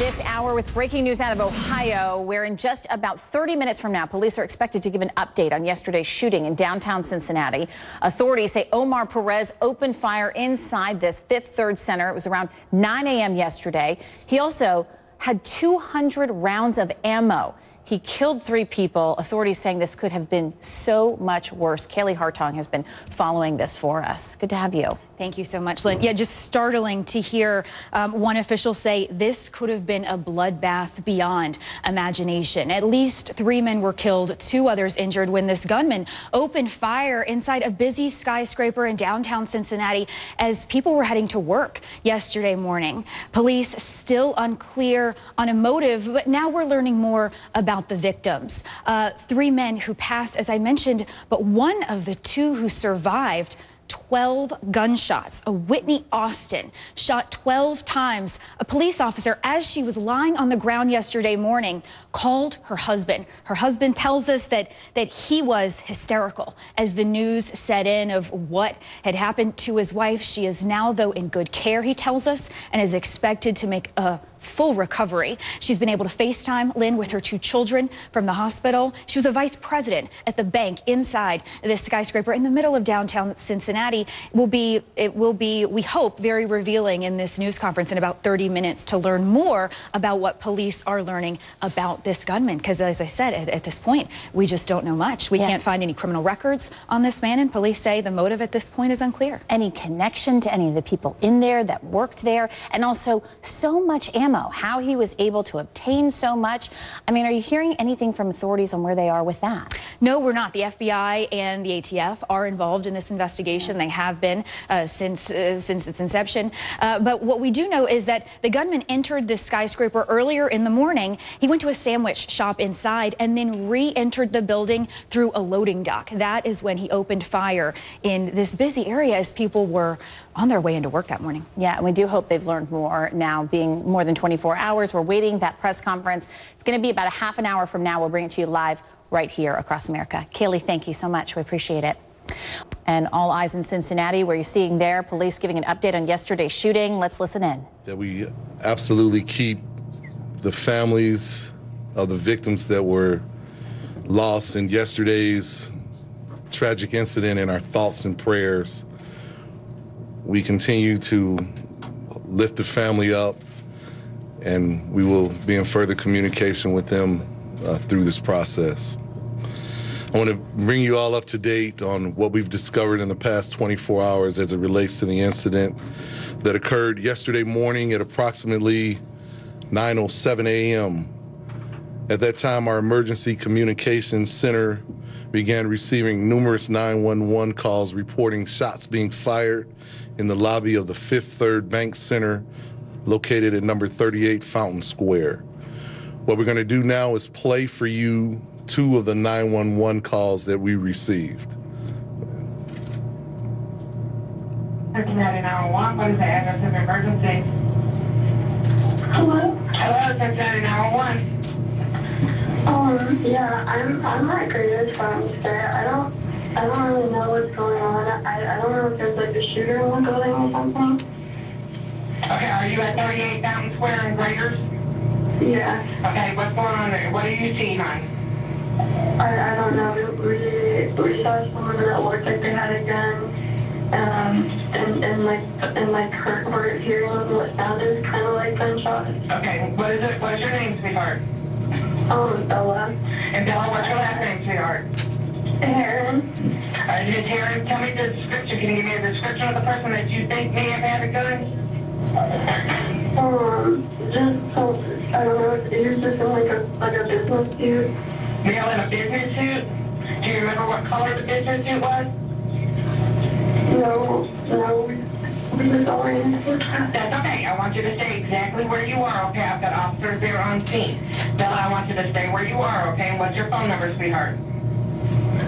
this hour with breaking news out of Ohio, where in just about 30 minutes from now, police are expected to give an update on yesterday's shooting in downtown Cincinnati. Authorities say Omar Perez opened fire inside this Fifth Third Center. It was around 9 a.m. yesterday. He also had 200 rounds of ammo. He killed 3 people. Authorities saying this could have been so much worse. Kaylee Hartong has been following this for us. Good to have you. Thank you so much, Lynn. Yeah, just startling to hear one official say this could have been a bloodbath beyond imagination. At least 3 men were killed, 2 others injured when this gunman opened fire inside a busy skyscraper in downtown Cincinnati as people were heading to work yesterday morning. Police still unclear on a motive, but now we're learning more about the victims. 3 men who passed, as I mentioned, but one of the 2 who survived 12 gunshots. A Whitney Austin shot 12 times. A police officer, as she was lying on the ground yesterday morning, called her husband. Her husband tells us that he was hysterical as the news set in of what had happened to his wife. She is now, though, in good care, he tells us, and is expected to make a full recovery. She's been able to FaceTime Lynn with her 2 children from the hospital. She was a vice president at the bank inside this skyscraper in the middle of downtown Cincinnati. It will be, we hope, very revealing in this news conference in about 30 minutes to learn more about what police are learning about this gunman. Because as I said, at this point, we just don't know much. We can't find any criminal records on this man, and police say the motive at this point is unclear. Any connection to any of the people in there that worked there, and also so much ammo, how he was able to obtain so much. I mean, are you hearing anything from authorities on where they are with that? No, we're not. The FBI and the ATF are involved in this investigation. They have been since its inception. But what we do know is that the gunman entered this skyscraper earlier in the morning. He went to a sandwich shop inside and then re-entered the building through a loading dock. That is when he opened fire in this busy area as people were on their way into work that morning. Yeah, and we do hope they've learned more now, being more than 24 hours. We're waiting that press conference. It's going to be about a half an hour from now. We'll bring it to you live right here across America. Kaylee, thank you so much. We appreciate it. And all eyes in Cincinnati, where you're seeing there, police giving an update on yesterday's shooting. Let's listen in. That we absolutely keep the families of the victims that were lost in yesterday's tragic incident in our thoughts and prayers. We continue to lift the family up, and we will be in further communication with them through this process. I want to bring you all up to date on what we've discovered in the past 24 hours as it relates to the incident that occurred yesterday morning at approximately 9:07 a.m. At that time, our emergency communications center began receiving numerous 911 calls reporting shots being fired in the lobby of the Fifth Third Bank Center located at number 38 Fountain Square. What we're going to do now is play for you 2 of the 911 calls that we received. Cincinnati 911, what is the address of emergency? Hello? Hello, Cincinnati 911. Yeah, I'm not great from there. I don't really know what's going on. I don't know if there's like a shooter in the building or something. Okay, are you at 38 Fountain Square in Graders? Yeah. Okay, what's going on there? What do you see, hon? I don't know. We saw someone that looked like they had a gun. And we're hearing what sounded kind of like gunshots. Okay, what is it? What's your name, sweetheart? Bella. And Bella, what's your last name, sweetheart? Aaron. Aaron, tell me the description. Can you give me a description of the person that you think may have had a gun? I don't know. He was just in like a business suit. Male in a business suit? Do you remember what color the business suit was? No. We just orange. That's okay. I want you to stay exactly where you are, okay? I've got officers there on scene. Bella, I want you to stay where you are, okay? And what's your phone number, sweetheart?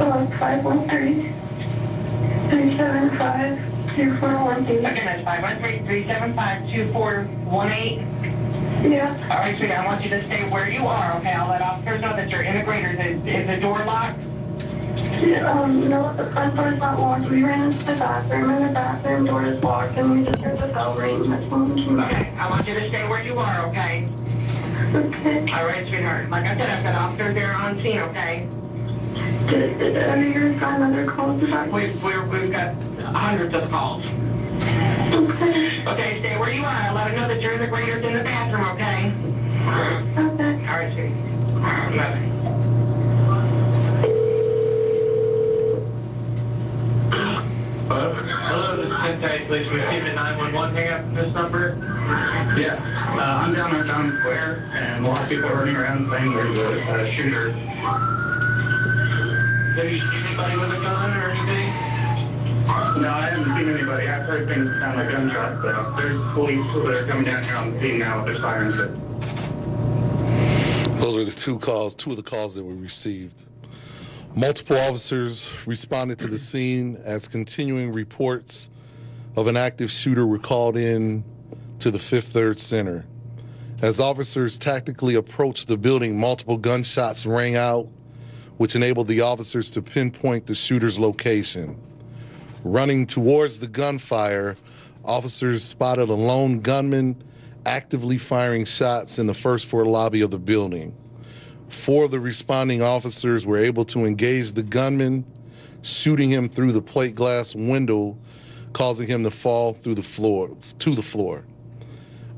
513-375-2418. Again, that's 513-375-2418. Yeah. All right, sweetie, I want you to stay where you are, okay? I'll let officers know that you're in the Graders. Is the door locked? No, the front door is not locked. We ran into the bathroom, and the bathroom door is locked, and we just heard the bell ring. That's when we came back. Okay, I want you to stay where you are, okay? Okay. All right, sweetheart. Like I said, I've got officers there on scene, okay? Did any of yours got other calls about We've got hundreds of calls. Okay. Okay, stay where you are. Let them know that you're in the graders in the bathroom, okay? Okay. All right, sweetie. Bye-bye. Hello, this is Cincinnati Police. We received a 911 hang up from this number. Yeah, I'm down on Town Square, and a lot of people are running around saying there's a shooter. Have you seen anybody with a gun or anything? No, I haven't seen anybody. I've heard things sound like gunshots, though. There's police that are coming down here on the scene now with their sirens. Those are the two of the calls that we received. Multiple officers responded to the scene as continuing reports of an active shooter were called in to the Fifth Third Center. As officers tactically approached the building, multiple gunshots rang out, which enabled the officers to pinpoint the shooter's location. Running towards the gunfire, officers spotted a lone gunman actively firing shots in the first floor lobby of the building. 4 of the responding officers were able to engage the gunman, shooting him through the plate glass window, causing him to fall to the floor.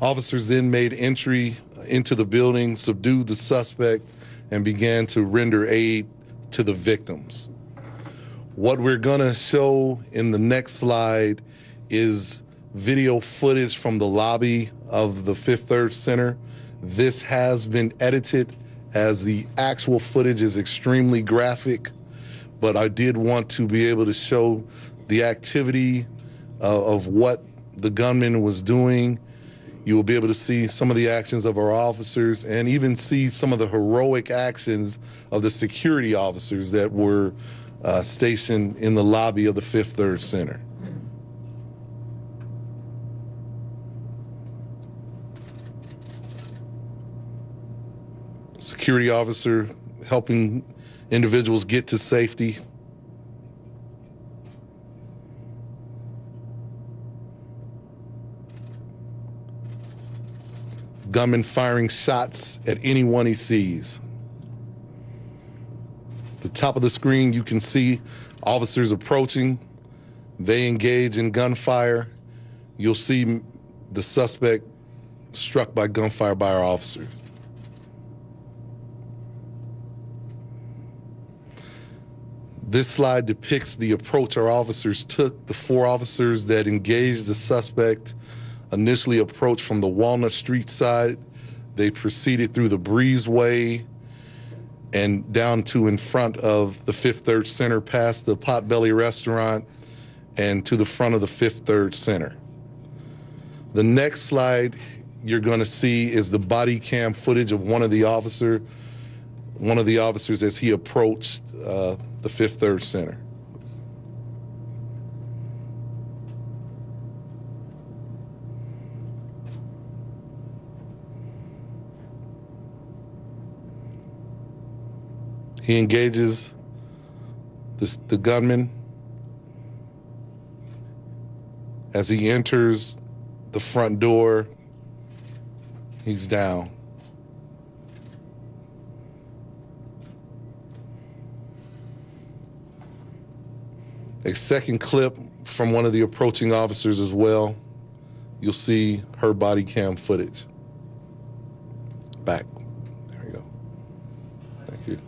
Officers then made entry into the building, subdued the suspect, and began to render aid to the victims. What we're gonna show in the next slide is video footage from the lobby of the Fifth Third Center. This has been edited as the actual footage is extremely graphic, but I did want to be able to show the activity of what the gunman was doing. You will be able to see some of the actions of our officers and even see some of the heroic actions of the security officers that were stationed in the lobby of the Fifth Third Center. Security officer helping individuals get to safety. Gunman firing shots at anyone he sees. The top of the screen, you can see officers approaching. They engage in gunfire. You'll see the suspect struck by gunfire by our officers. This slide depicts the approach our officers took. The 4 officers that engaged the suspect initially approached from the Walnut Street side. They proceeded through the breezeway and down to in front of the Fifth Third Center, past the Potbelly restaurant, and to the front of the Fifth Third Center. The next slide you're gonna see is the body cam footage of one of the officers as he approached the Fifth Third Center. He engages the gunman. As he enters the front door, he's down. A second clip from one of the approaching officers as well. You'll see her body cam footage. Back. There you go. Thank you.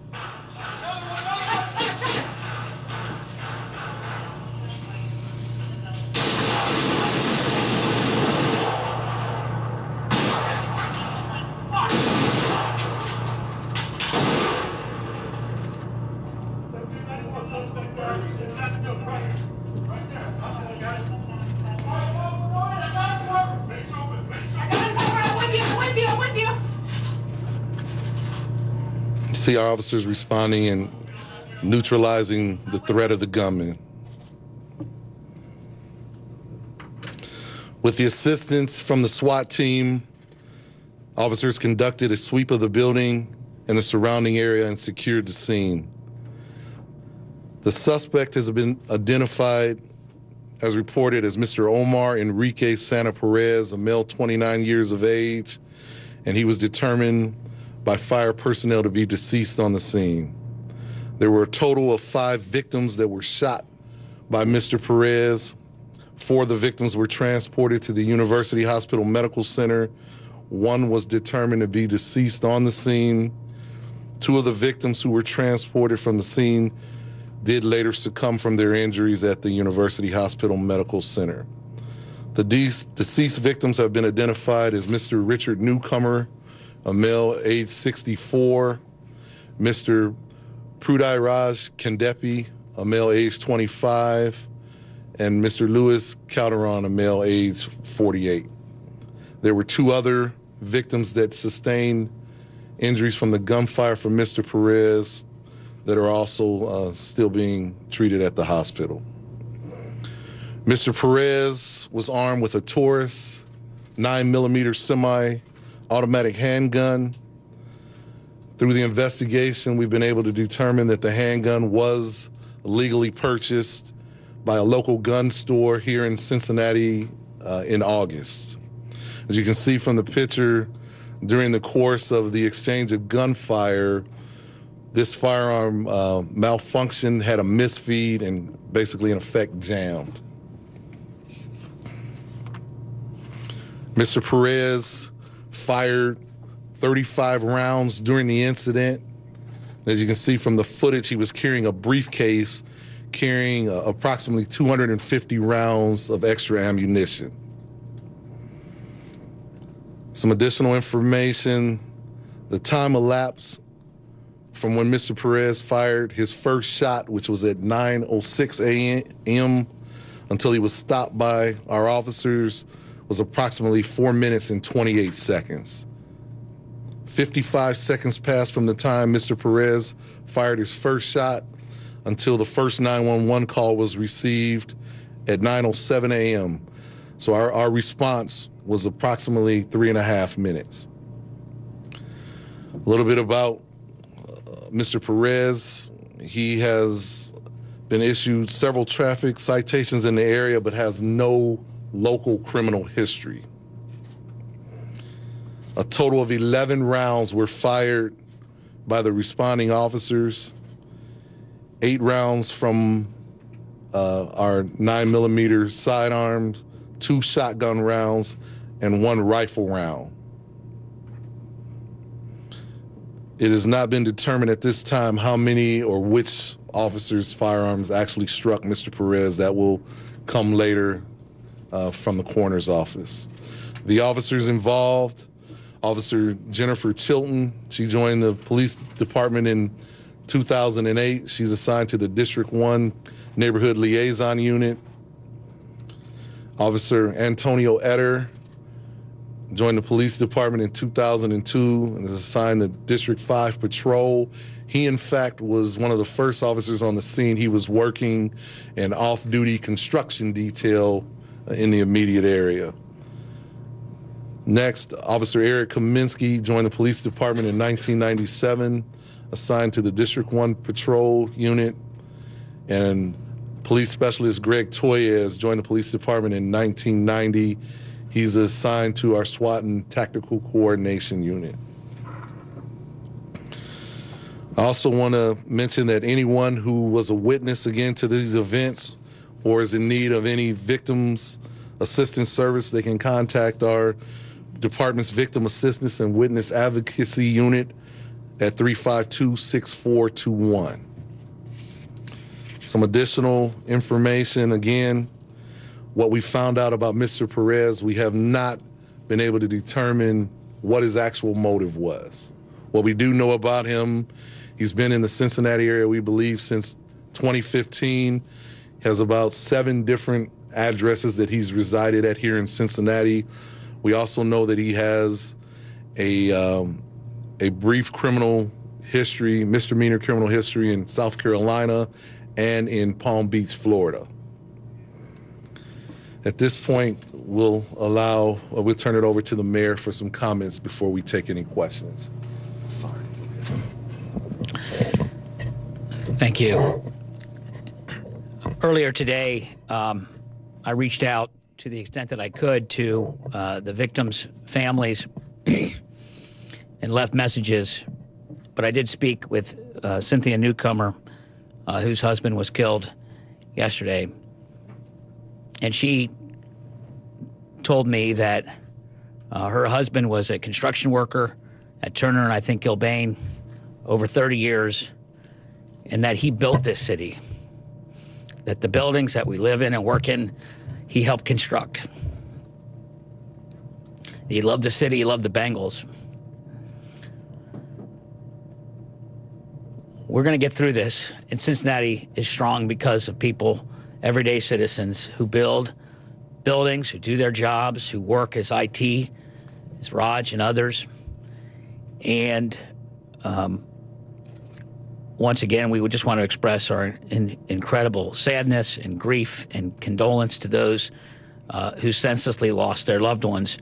See our officers responding and neutralizing the threat of the gunman. With the assistance from the SWAT team, officers conducted a sweep of the building and the surrounding area and secured the scene. The suspect has been identified as reported as Mr. Omar Enrique Santa Perez, a male 29 years of age, and he was determined by fire personnel to be deceased on the scene. There were a total of 5 victims that were shot by Mr. Perez. 4 of the victims were transported to the University Hospital Medical Center. 1 was determined to be deceased on the scene. 2 of the victims who were transported from the scene did later succumb from their injuries at the University Hospital Medical Center. The deceased victims have been identified as Mr. Richard Newcomer, a male age 64, Mr. Prudai Kandepi, a male age 25, and Mr. Louis Calderon, a male age 48. There were 2 other victims that sustained injuries from the gunfire from Mr. Perez that are also still being treated at the hospital. Mr. Perez was armed with a Taurus 9mm semi-automatic handgun. Through the investigation, we've been able to determine that the handgun was legally purchased by a local gun store here in Cincinnati in August. As you can see from the picture, during the course of the exchange of gunfire, this firearm malfunctioned, had a misfeed, and basically in effect jammed. Mr. Perez fired 35 rounds during the incident. As you can see from the footage, he was carrying a briefcase carrying approximately 250 rounds of extra ammunition. Some additional information: the time elapsed from when Mr. Perez fired his first shot, which was at 9:06 a.m., until he was stopped by our officers, was approximately 4 minutes and 28 seconds. 55 seconds passed from the time Mr. Perez fired his first shot until the first 911 call was received at 9:07 a.m. So our response was approximately 3.5 minutes. A little bit about Mr. Perez. He has been issued several traffic citations in the area, but has no local criminal history. A total of 11 rounds were fired by the responding officers, 8 rounds from our 9mm sidearms, 2 shotgun rounds, and 1 rifle round. It has not been determined at this time how many or which officers' firearms actually struck Mr. Perez. That will come later from the coroner's office. The officers involved: Officer Jennifer Chilton. She joined the police department in 2008. She's assigned to the District 1 Neighborhood Liaison Unit. Officer Antonio Etter joined the police department in 2002 and is assigned to District 5 Patrol. He, in fact, was one of the first officers on the scene. He was working an off-duty construction detail in the immediate area. Next, Officer Eric Kaminsky joined the police department in 1997, assigned to the District 1 Patrol Unit, and Police Specialist Greg Toyez joined the police department in 1990. He's assigned to our SWAT and Tactical Coordination Unit. I also want to mention that anyone who was a witness again to these events or is in need of any victims assistance service, they can contact our department's Victim Assistance and Witness Advocacy Unit at 352-6421. Some additional information. Again, what we found out about Mr. Perez, we have not been able to determine what his actual motive was. What we do know about him, he's been in the Cincinnati area, we believe, since 2015, has about 7 different addresses that he's resided at here in Cincinnati. We also know that he has a brief criminal history, misdemeanor criminal history in South Carolina and in Palm Beach, Florida. At this point, we'll turn it over to the mayor for some comments before we take any questions. Sorry. Thank you. Earlier today, I reached out to the extent that I could to the victims' families and left messages, but I did speak with Cynthia Newcomer, whose husband was killed yesterday, and she told me that her husband was a construction worker at Turner and I think Gilbane over 30 years, and that he built this city, that the buildings that we live in and work in, he helped construct. He loved the city, he loved the Bengals. We're going to get through this, and Cincinnati is strong because of people, everyday citizens who build buildings, who do their jobs, who work as IT, as Raj and others. And once again, we would just want to express our incredible sadness and grief and condolence to those who senselessly lost their loved ones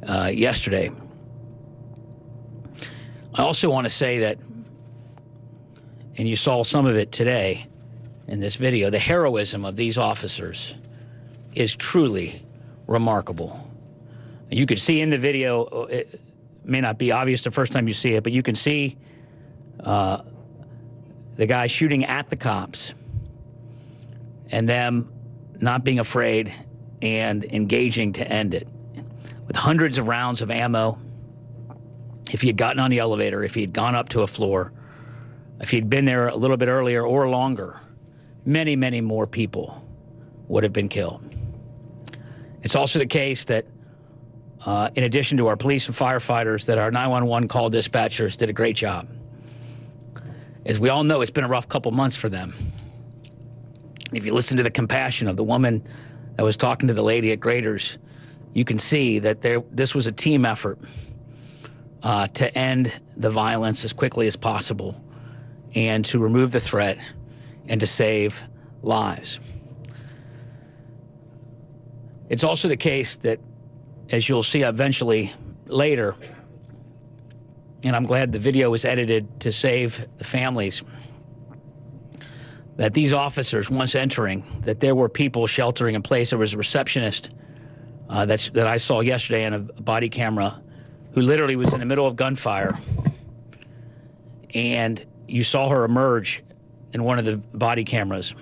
yesterday. I also want to say that, and you saw some of it today in this video, the heroism of these officers is truly remarkable. You could see in the video, it may not be obvious the first time you see it, but you can see the guy shooting at the cops and them not being afraid and engaging to end it. With hundreds of rounds of ammo, if he had gotten on the elevator, if he had gone up to a floor, if he'd been there a little bit earlier or longer, many, many more people would have been killed. It's also the case that in addition to our police and firefighters, that our 911 call dispatchers did a great job. As we all know, it's been a rough couple months for them. If you listen to the compassion of the woman that was talking to the lady at Graders, you can see that this was a team effort to end the violence as quickly as possible and to remove the threat and to save lives. It's also the case that, as you'll see eventually later, and I'm glad the video was edited to save the families, that these officers, once entering, that there were people sheltering in place. There was a receptionist that I saw yesterday on a body camera who literally was in the middle of gunfire, and you saw her emerge in one of the body cameras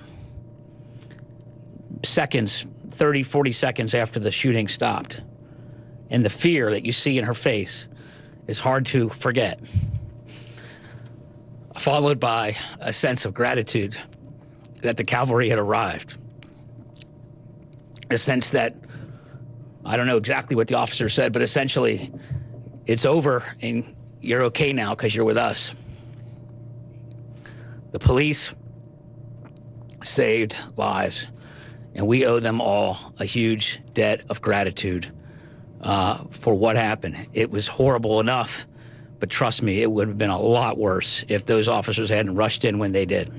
seconds, 30, 40 seconds after the shooting stopped. And the fear that you see in her face is hard to forget, followed by a sense of gratitude that the cavalry had arrived. A sense that, I don't know exactly what the officer said, but essentially, it's over and you're okay now because you're with us. The police saved lives, and we owe them all a huge debt of gratitude for what happened. It was horrible enough, but trust me, it would have been a lot worse if those officers hadn't rushed in when they did.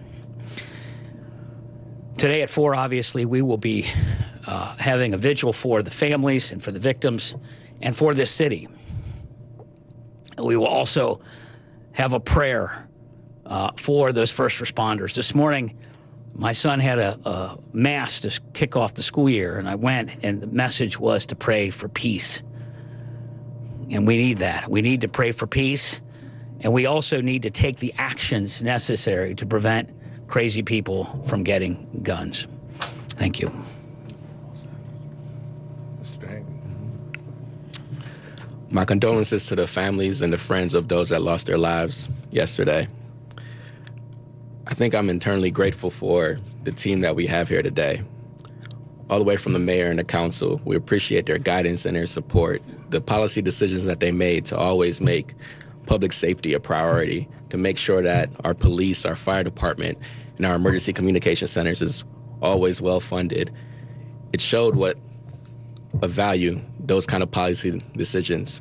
Today at 4, obviously, we will be having a vigil for the families and for the victims and for this city. We will also have a prayer for those first responders. This morning, my son had a mass to kick off the school year, and I went, and the message was to pray for peace. And we need that. We need to pray for peace, and we also need to take the actions necessary to prevent crazy people from getting guns. Thank you. My condolences to the families and the friends of those that lost their lives yesterday. I think I'm internally grateful for the team that we have here today. All the way from the mayor and the council, we appreciate their guidance and their support, the policy decisions that they made to always make public safety a priority, to make sure that our police, our fire department, and our emergency communication centers is always well funded. It showed what a value those kind of policy decisions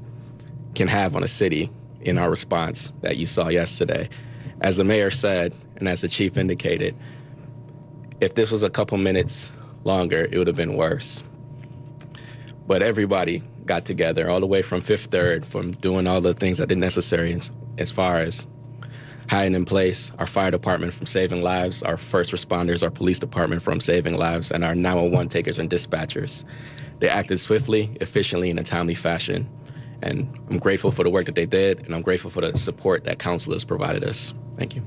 can have on a city in our response that you saw yesterday. As the mayor said, and as the chief indicated, if this was a couple minutes longer, it would have been worse. But everybody got together, all the way from Fifth Third, from doing all the things that are necessary as far as hiding in place, our fire department from saving lives, our first responders, our police department from saving lives, and our 911 takers and dispatchers. They acted swiftly, efficiently, in a timely fashion. And I'm grateful for the work that they did, and I'm grateful for the support that counselors provided us. Thank you.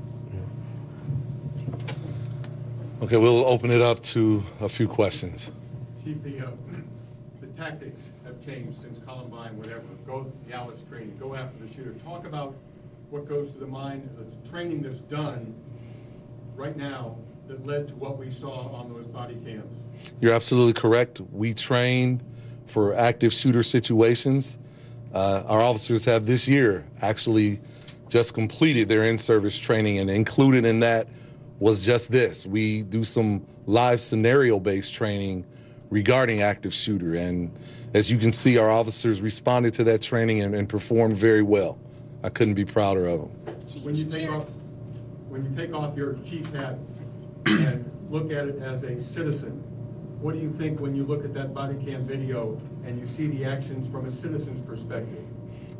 Okay, we'll open it up to a few questions. Chief, the tactics have changed since Columbine, whatever. Go the Alice training, go after the shooter. Talk about what goes to the mind of the training that's done right now that led to what we saw on those body cams. You're absolutely correct. We train for active shooter situations. Our officers have this year actually just completed their in-service training, and included in that was just this. We do some live scenario-based training regarding active shooter, and as you can see, our officers responded to that training and performed very well. I couldn't be prouder of them. When you take off your chief's hat and look at it as a citizen, what do you think when you look at that body cam video and you see the actions from a citizen's perspective?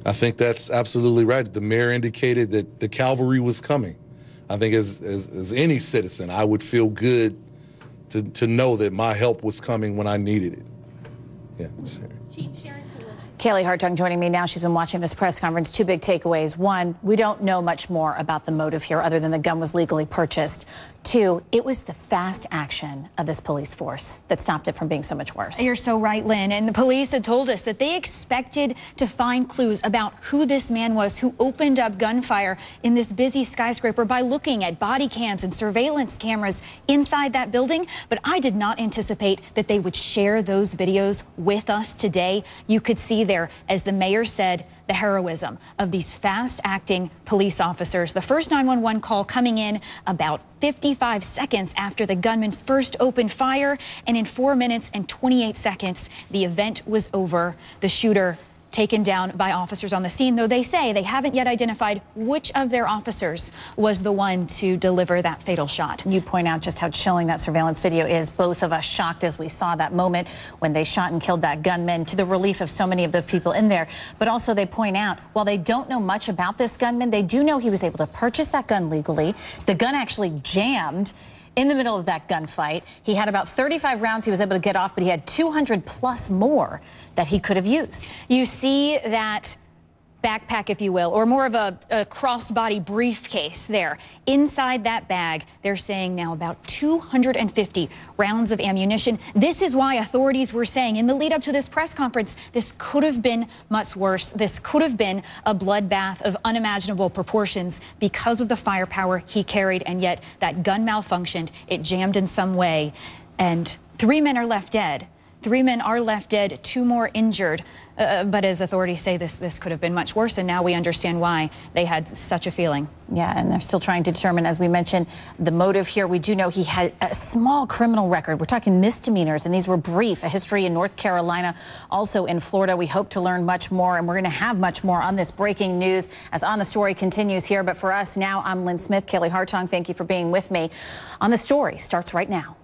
I think that's absolutely right. The mayor indicated that the cavalry was coming. I think as any citizen, I would feel good to know that my help was coming when I needed it. Yeah, sure. Kaylee Hartung joining me now. She's been watching this press conference. Two big takeaways. One, we don't know much more about the motive here other than the gun was legally purchased. Two, it was the fast action of this police force that stopped it from being so much worse. You're so right, Lynn. And the police had told us that they expected to find clues about who this man was who opened up gunfire in this busy skyscraper by looking at body cams and surveillance cameras inside that building. But I did not anticipate that they would share those videos with us today. You could see there, as the mayor said, the heroism of these fast-acting police officers. The first 911 call coming in about 55 seconds after the gunman first opened fire, and in 4 minutes and 28 seconds, the event was over. The shooter taken down by officers on the scene, though they say they haven't yet identified which of their officers was the one to deliver that fatal shot. You point out just how chilling that surveillance video is. Both of us shocked as we saw that moment when they shot and killed that gunman, to the relief of so many of the people in there. But also they point out, while they don't know much about this gunman, they do know he was able to purchase that gun legally. The gun actually jammed in the middle of that gunfight. He had about 35 rounds he was able to get off, but he had 200 plus more that he could have used. You see that backpack, if you will, or more of a crossbody briefcase there. Inside that bag, they're saying now about 250 rounds of ammunition. This is why authorities were saying in the lead up to this press conference, this could have been much worse. This could have been a bloodbath of unimaginable proportions because of the firepower he carried, and yet that gun malfunctioned. It jammed in some way, and 3 men are left dead. 3 men are left dead, 2 more injured. But as authorities say, this could have been much worse, and now we understand why they had such a feeling. Yeah, and they're still trying to determine, as we mentioned, the motive here. We do know he had a small criminal record. We're talking misdemeanors, and these were brief. A history in North Carolina, also in Florida. We hope to learn much more, and we're going to have much more on this breaking news as On the Story continues here. But for us now, I'm Lynn Smith. Kaylee Hartung, thank you for being with me. On the Story starts right now.